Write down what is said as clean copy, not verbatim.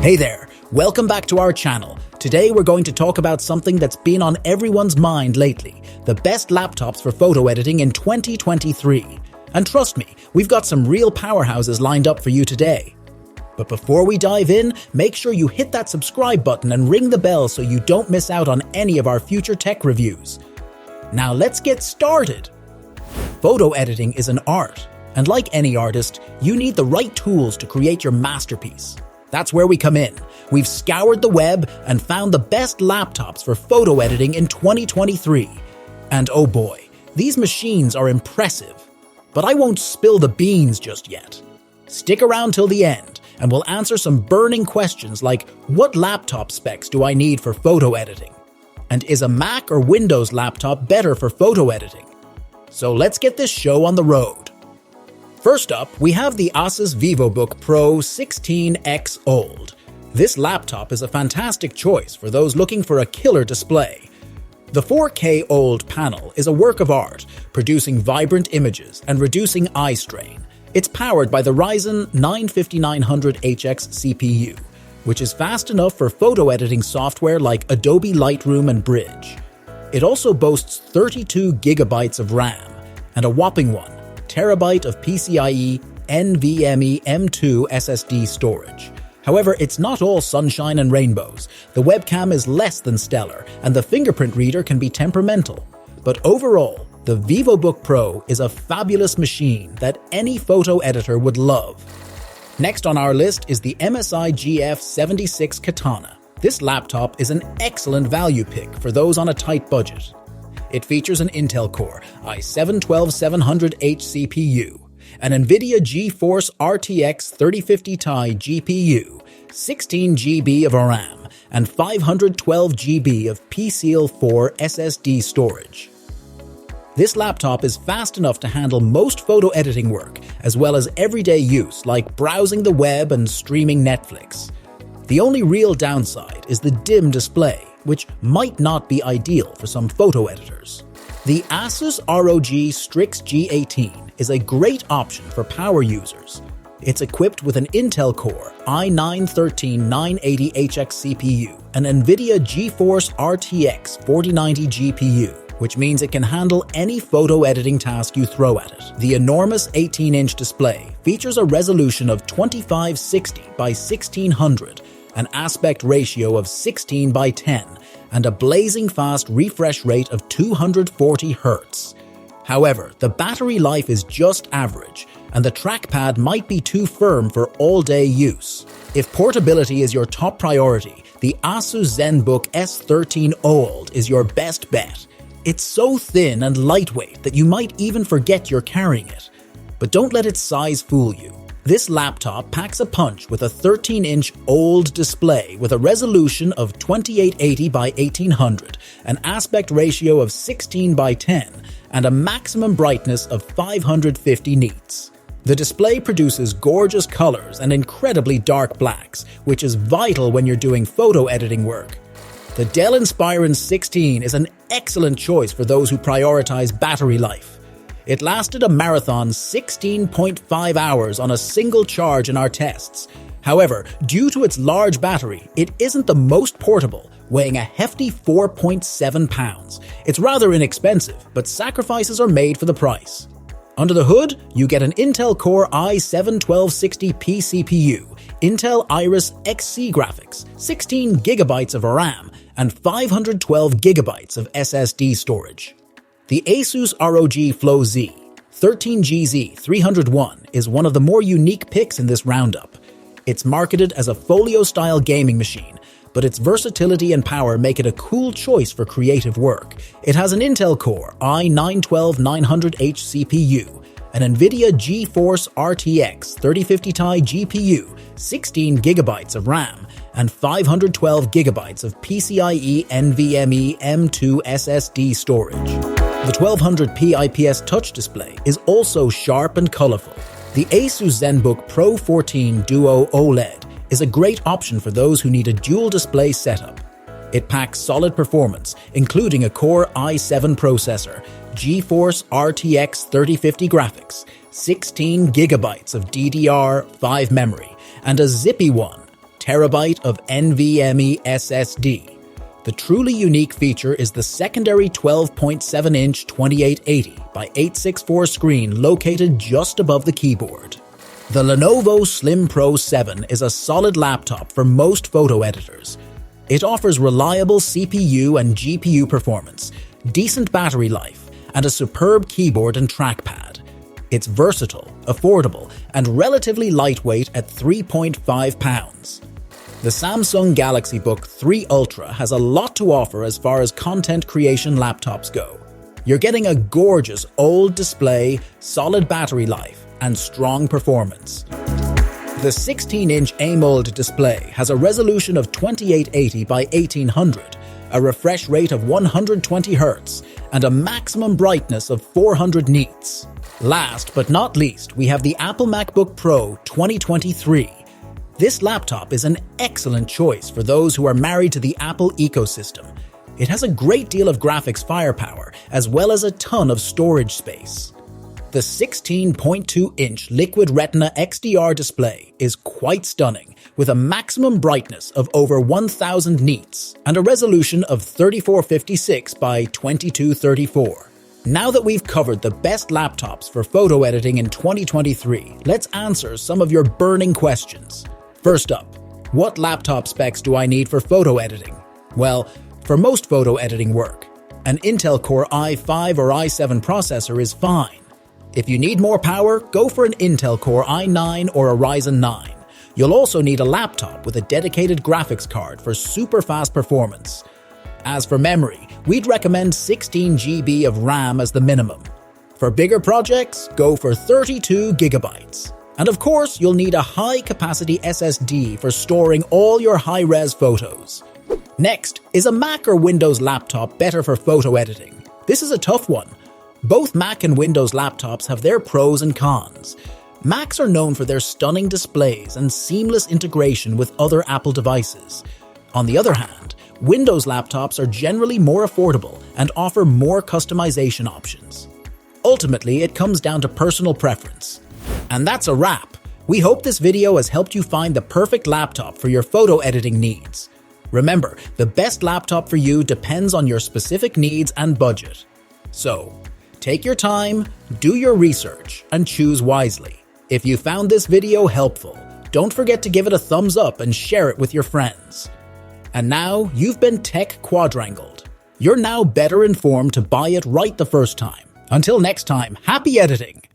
Hey there, welcome back to our channel. Today we're going to talk about something that's been on everyone's mind lately, the best laptops for photo editing in 2023. And trust me, we've got some real powerhouses lined up for you today. But before we dive in, make sure you hit that subscribe button and ring the bell so you don't miss out on any of our future tech reviews. Now let's get started. Photo editing is an art, and like any artist, you need the right tools to create your masterpiece. That's where we come in. We've scoured the web and found the best laptops for photo editing in 2023. And oh boy, these machines are impressive. But I won't spill the beans just yet. Stick around till the end, and we'll answer some burning questions like, what laptop specs do I need for photo editing? And is a Mac or Windows laptop better for photo editing? So let's get this show on the road. First up, we have the Asus VivoBook Pro 16X OLED. This laptop is a fantastic choice for those looking for a killer display. The 4K OLED panel is a work of art, producing vibrant images and reducing eye strain. It's powered by the Ryzen 9-5900HX CPU, which is fast enough for photo editing software like Adobe Lightroom and Bridge. It also boasts 32 GB of RAM and a whopping 1 TB of PCIe NVMe M2 SSD storage. However, it's not all sunshine and rainbows. The webcam is less than stellar, and the fingerprint reader can be temperamental. But overall, the VivoBook Pro is a fabulous machine that any photo editor would love. Next on our list is the MSI GF76 Katana. This laptop is an excellent value pick for those on a tight budget. It features an Intel Core i7-12700H CPU, an NVIDIA GeForce RTX 3050 Ti GPU, 16 GB of RAM, and 512 GB of PCIe 4 SSD storage. This laptop is fast enough to handle most photo editing work, as well as everyday use like browsing the web and streaming Netflix. The only real downside is the dim display, which might not be ideal for some photo editors. The Asus ROG Strix G18 is a great option for power users. It's equipped with an Intel Core i9-13980HX CPU, an NVIDIA GeForce RTX 4090 GPU, which means it can handle any photo editing task you throw at it. The enormous 18-inch display features a resolution of 2560 by 1600, an aspect ratio of 16 by 10, and a blazing fast refresh rate of 240 Hz. However, the battery life is just average, and the trackpad might be too firm for all-day use. If portability is your top priority, the Asus Zenbook S13 OLED is your best bet. It's so thin and lightweight that you might even forget you're carrying it. But don't let its size fool you. This laptop packs a punch with a 13-inch OLED display with a resolution of 2880 by 1800, an aspect ratio of 16 by 10, and a maximum brightness of 550 nits. The display produces gorgeous colors and incredibly dark blacks, which is vital when you're doing photo editing work. The Dell Inspiron 16 is an excellent choice for those who prioritize battery life. It lasted a marathon 16.5 hours on a single charge in our tests. However, due to its large battery, it isn't the most portable, weighing a hefty 4.7 pounds. It's rather inexpensive, but sacrifices are made for the price. Under the hood, you get an Intel Core i7-1260P CPU, Intel Iris Xc graphics, 16 GB of RAM, and 512 GB of SSD storage. The Asus ROG Flow Z 13GZ301 is one of the more unique picks in this roundup. It's marketed as a folio-style gaming machine, but its versatility and power make it a cool choice for creative work. It has an Intel Core i9-12900H CPU, an NVIDIA GeForce RTX 3050 Ti GPU, 16 GB of RAM, and 512 GB of PCIe NVMe M2 SSD storage. The 1200p IPS touch display is also sharp and colorful. The Asus Zenbook Pro 14 Duo OLED is a great option for those who need a dual display setup. It packs solid performance, including a Core i7 processor, GeForce RTX 3050 graphics, 16 GB of DDR5 memory, and a zippy 1 terabyte of NVMe SSD. The truly unique feature is the secondary 12.7-inch 2880 by 864 screen located just above the keyboard. The Lenovo Slim Pro 7 is a solid laptop for most photo editors. It offers reliable CPU and GPU performance, decent battery life, and a superb keyboard and trackpad. It's versatile, affordable, and relatively lightweight at 3.5 pounds. The Samsung Galaxy Book 3 Ultra has a lot to offer as far as content creation laptops go. You're getting a gorgeous OLED display, solid battery life, and strong performance. The 16-inch AMOLED display has a resolution of 2880 by 1800, a refresh rate of 120 Hz, and a maximum brightness of 400 nits. Last but not least, we have the Apple MacBook Pro 2023. This laptop is an excellent choice for those who are married to the Apple ecosystem. It has a great deal of graphics firepower, as well as a ton of storage space. The 16.2-inch Liquid Retina XDR display is quite stunning, with a maximum brightness of over 1000 nits and a resolution of 3456 by 2234. Now that we've covered the best laptops for photo editing in 2023, let's answer some of your burning questions. First up, what laptop specs do I need for photo editing? Well, for most photo editing work, an Intel Core i5 or i7 processor is fine. If you need more power, go for an Intel Core i9 or a Ryzen 9. You'll also need a laptop with a dedicated graphics card for super fast performance. As for memory, we'd recommend 16 GB of RAM as the minimum. For bigger projects, go for 32 GB. And of course, you'll need a high-capacity SSD for storing all your high-res photos. Next, is a Mac or Windows laptop better for photo editing? This is a tough one. Both Mac and Windows laptops have their pros and cons. Macs are known for their stunning displays and seamless integration with other Apple devices. On the other hand, Windows laptops are generally more affordable and offer more customization options. Ultimately, it comes down to personal preference. And that's a wrap. We hope this video has helped you find the perfect laptop for your photo editing needs. Remember, the best laptop for you depends on your specific needs and budget. So, take your time, do your research, and choose wisely. If you found this video helpful, don't forget to give it a thumbs up and share it with your friends. And now, you've been Tech Quadrangled. You're now better informed to buy it right the first time. Until next time, happy editing!